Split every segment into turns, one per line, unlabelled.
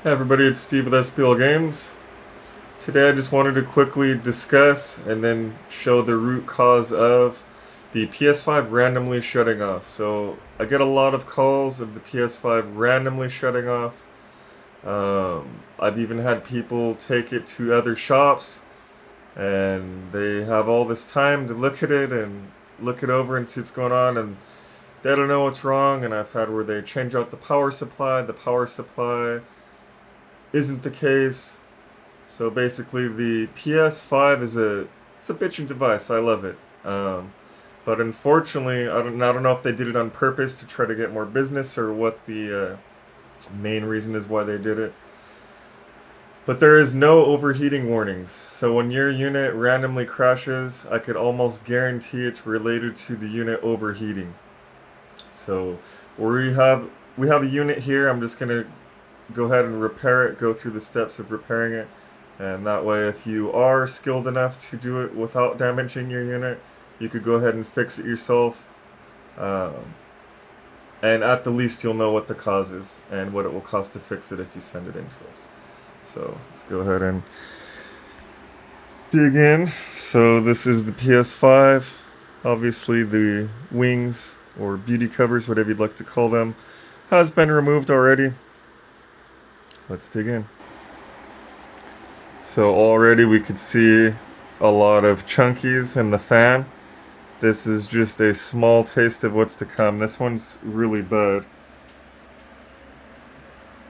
Hey everybody, it's Steve with SPL Games. Today I just wanted to quickly discuss and then show the root cause of the PS5 randomly shutting off. So I get a lot of calls of the PS5 randomly shutting off. I've even had people take it to other shops and they have all this time to look at it and look it over and see what's going on, and they don't know what's wrong. And I've had where they change out the power supply isn't the case. So basically, the PS5 it's a bitching device. I love it, but unfortunately, I don't know if they did it on purpose to try to get more business or what the main reason is why they did it. But there is no overheating warnings. So when your unit randomly crashes, I could almost guarantee it's related to the unit overheating. So we have a unit here. I'm just gonna go ahead and repair it. Go through the steps of repairing it. And that way, if you are skilled enough to do it without damaging your unit, you could go ahead and fix it yourself. Um, and at the least, you'll know what the cause is and what it will cost to fix it if you send it in to us. So let's go ahead and dig in. So this is the PS5. Obviously, the wings or beauty covers, whatever you'd like to call them, has been removed already. Let's dig in. So already we could see a lot of chunkies in the fan. This is just a small taste of what's to come. This one's really bad.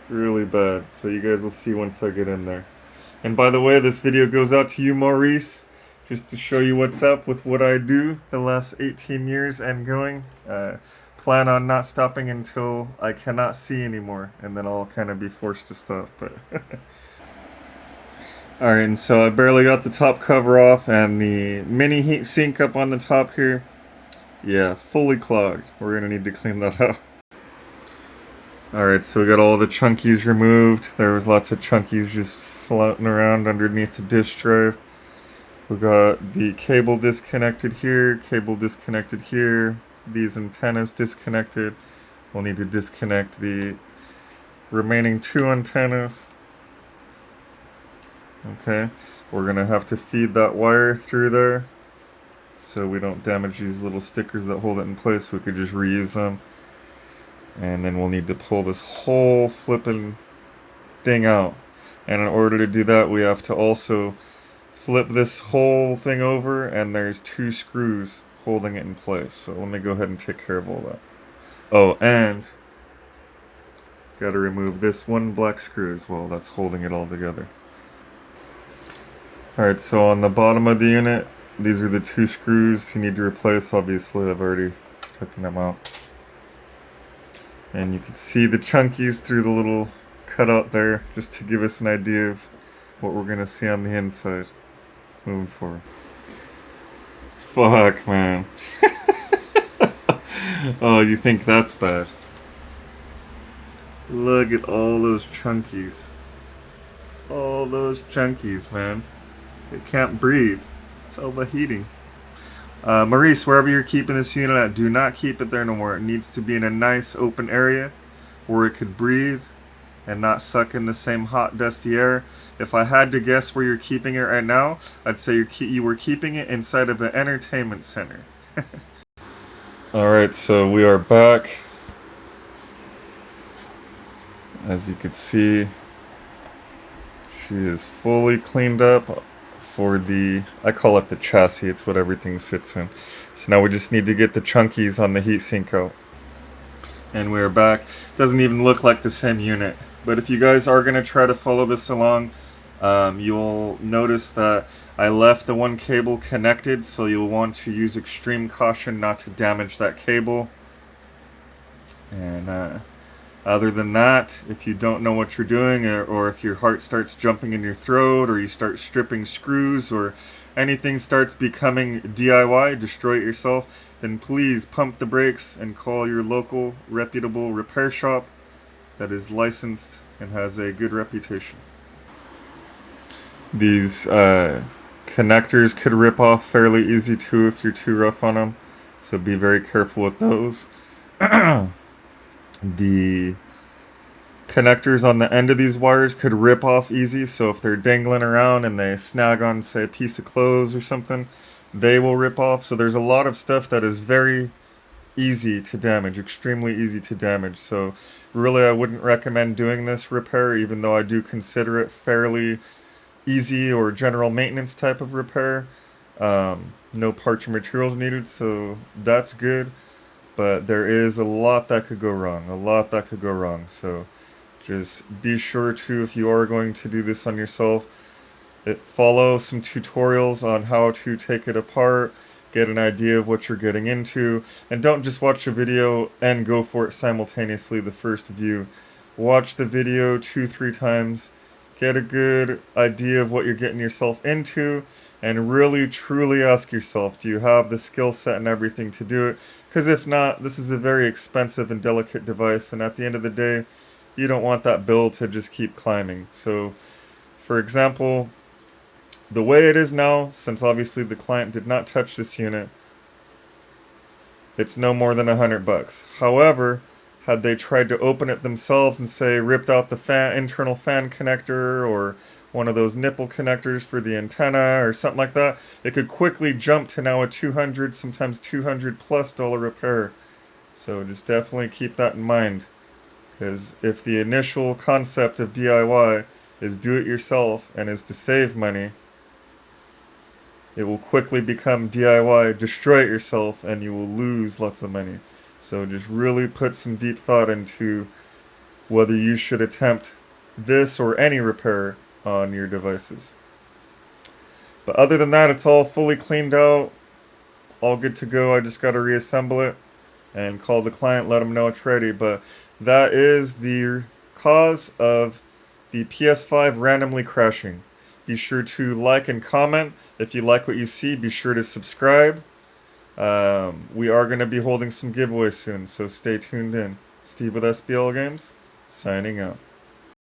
Really bad. So you guys will see once I get in there. And by the way, this video goes out to you, Maurice, just to show you what's up with what I do the last 18 years and going. Plan on not stopping until I cannot see anymore, and then I'll kind of be forced to stop. But Alright, and so I barely got the top cover off, and the mini heat sink up on the top here, yeah, fully clogged. We're gonna need to clean that out. Alright, so we got all the chunkies removed. There was lots of chunkies just floating around underneath the disk drive. We got the cable disconnected here, cable disconnected here, these antennas disconnected. We'll need to disconnect the remaining two antennas. Okay, we're gonna have to feed that wire through there so we don't damage these little stickers that hold it in place. We could just reuse them. And then we'll need to pull this whole flipping thing out. And in order to do that, we have to also flip this whole thing over, and there's two screws holding it in place. So let me go ahead and take care of all that. Oh, and gotta remove this one black screw as well. That's holding it all together. Alright, so on the bottom of the unit, these are the two screws you need to replace. Obviously, I've already taken them out. And you can see the chunkies through the little cutout there, just to give us an idea of what we're going to see on the inside moving forward. Fuck, man. Oh, you think that's bad? Look at all those chunkies. All those chunkies, man. It can't breathe. It's overheating. Maurice, wherever you're keeping this unit at, do not keep it there no more. It needs to be in a nice open area where it could breathe and not suck in the same hot, dusty air. If I had to guess where you're keeping it right now, I'd say you were keeping it inside of an entertainment center. Alright, so we are back. As you can see, she is fully cleaned up for the, I call it the chassis, it's what everything sits in. So now we just need to get the chunkies on the heatsink out. And we're back. Doesn't even look like the same unit. But if you guys are going to try to follow this along, you'll notice that I left the one cable connected, so you'll want to use extreme caution not to damage that cable. And other than that, if you don't know what you're doing, or if your heart starts jumping in your throat, or you start stripping screws, or anything starts becoming DIY, destroy it yourself, then please pump the brakes and call your local reputable repair shop that is licensed and has a good reputation. These connectors could rip off fairly easy too if you're too rough on them, so be very careful with those. The connectors on the end of these wires could rip off easy. So if they're dangling around and they snag on, say, a piece of clothes or something, they will rip off. So there's a lot of stuff that is very easy to damage, extremely easy to damage. So really I wouldn't recommend doing this repair, even though I do consider it fairly easy or general maintenance type of repair. No parts or materials needed, so that's good. But there is a lot that could go wrong, a lot that could go wrong. So just be sure to, if you are going to do this on yourself, follow some tutorials on how to take it apart, get an idea of what you're getting into, and don't just watch a video and go for it simultaneously the first view. Watch the video 2-3 times, get a good idea of what you're getting yourself into, and really truly ask yourself, do you have the skill set and everything to do it? Because if not, this is a very expensive and delicate device, and at the end of the day, you don't want that bill to just keep climbing. So, for example, the way it is now, since obviously the client did not touch this unit, it's no more than $100. However, had they tried to open it themselves and say ripped out the internal fan connector or one of those nipple connectors for the antenna or something like that, it could quickly jump to now a $200, sometimes $200+ repair. So just definitely keep that in mind, because if the initial concept of DIY is do it yourself and is to save money, it will quickly become DIY, destroy it yourself, and you will lose lots of money. So just really put some deep thought into whether you should attempt this or any repair on your devices. But other than that, it's all fully cleaned out, all good to go. I just got to reassemble it and call the client, let them know it's ready. But that is the cause of the PS5 randomly crashing. Be sure to like and comment. If you like what you see, be sure to subscribe. We are going to be holding some giveaways soon, so stay tuned in. Steve with SBL Games, signing out.